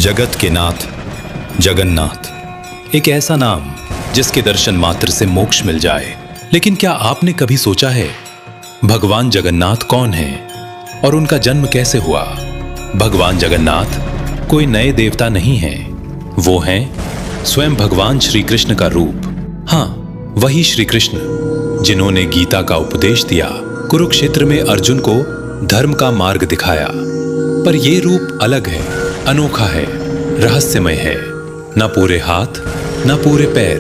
जगत के नाथ जगन्नाथ, एक ऐसा नाम जिसके दर्शन मात्र से मोक्ष मिल जाए। लेकिन क्या आपने कभी सोचा है भगवान जगन्नाथ कौन है और उनका जन्म कैसे हुआ? भगवान जगन्नाथ कोई नए देवता नहीं हैं, वो हैं स्वयं भगवान श्री कृष्ण का रूप। हाँ, वही श्री कृष्ण जिन्होंने गीता का उपदेश दिया, कुरुक्षेत्र में अर्जुन को धर्म का मार्ग दिखाया। पर ये रूप अलग है, अनोखा है, रहस्यमय है। न पूरे हाथ न पूरे पैर,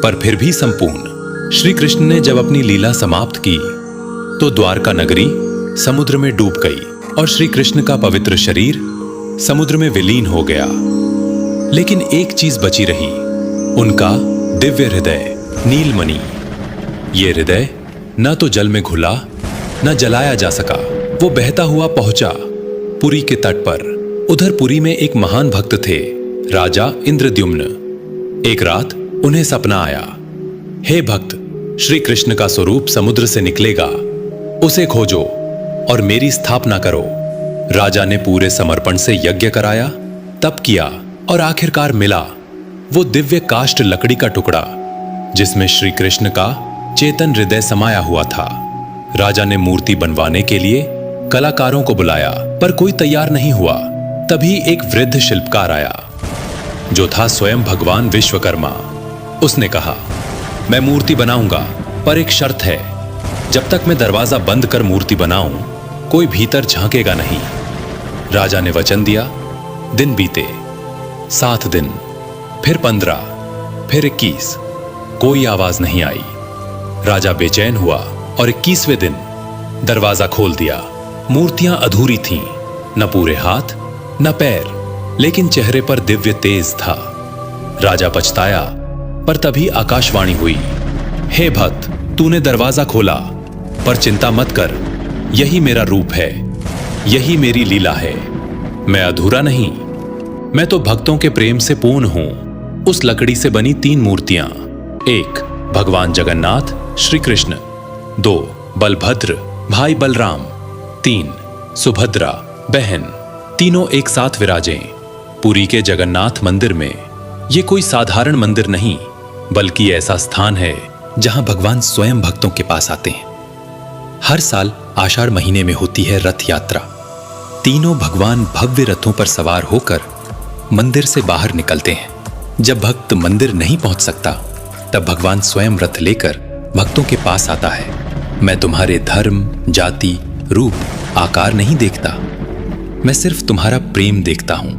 पर फिर भी संपूर्ण। श्री कृष्ण ने जब अपनी लीला समाप्त की तो द्वारका नगरी समुद्र में डूब गई और श्री कृष्ण का पवित्र शरीर समुद्र में विलीन हो गया। लेकिन एक चीज बची रही, उनका दिव्य हृदय नीलमणि। ये हृदय न तो जल में घुला न जलाया जा सका। वो बहता हुआ पहुंचा पुरी के तट पर। उधर पुरी में एक महान भक्त थे, राजा इंद्रद्युम्न। एक रात उन्हें सपना आया, हे भक्त, श्री कृष्ण का स्वरूप समुद्र से निकलेगा, उसे खोजो और मेरी स्थापना करो। राजा ने पूरे समर्पण से यज्ञ कराया, तप किया और आखिरकार मिला वो दिव्य काष्ठ लकड़ी का टुकड़ा जिसमें श्री कृष्ण का चेतन हृदय समाया हुआ था। राजा ने मूर्ति बनवाने के लिए कलाकारों को बुलाया, पर कोई तैयार नहीं हुआ। तभी एक वृद्ध शिल्पकार आया जो था स्वयं भगवान विश्वकर्मा। उसने कहा, मैं मूर्ति बनाऊंगा, पर एक शर्त है, जब तक मैं दरवाजा बंद कर मूर्ति बनाऊं कोई भीतर झांकेगा नहीं। राजा ने वचन दिया। दिन बीते, 7 दिन, फिर 15, फिर 21, कोई आवाज नहीं आई। राजा बेचैन हुआ और 21वें दिन दरवाजा खोल दिया। मूर्तियां अधूरी थीं, न पूरे हाथ न पैर, लेकिन चेहरे पर दिव्य तेज था। राजा पछताया, पर तभी आकाशवाणी हुई, हे भक्त, तूने दरवाजा खोला, पर चिंता मत कर, यही मेरा रूप है, यही मेरी लीला है। मैं अधूरा नहीं, मैं तो भक्तों के प्रेम से पूर्ण हूं। उस लकड़ी से बनी 3 मूर्तियां, 1 भगवान जगन्नाथ श्री कृष्ण, 2 बलभद्र भाई बलराम, 3 सुभद्रा बहन, तीनों एक साथ विराजें पुरी के जगन्नाथ मंदिर में। ये कोई साधारण मंदिर नहीं, बल्कि ऐसा स्थान है जहां भगवान स्वयं भक्तों के पास आते हैं। हर साल आषाढ़ महीने में होती है रथ यात्रा। तीनों भगवान भव्य रथों पर सवार होकर मंदिर से बाहर निकलते हैं। जब भक्त मंदिर नहीं पहुंच सकता, तब भगवान स्वयं रथ लेकर भक्तों के पास आता है। मैं तुम्हारे धर्म, जाति, रूप, आकार नहीं देखता, मैं सिर्फ तुम्हारा प्रेम देखता हूं।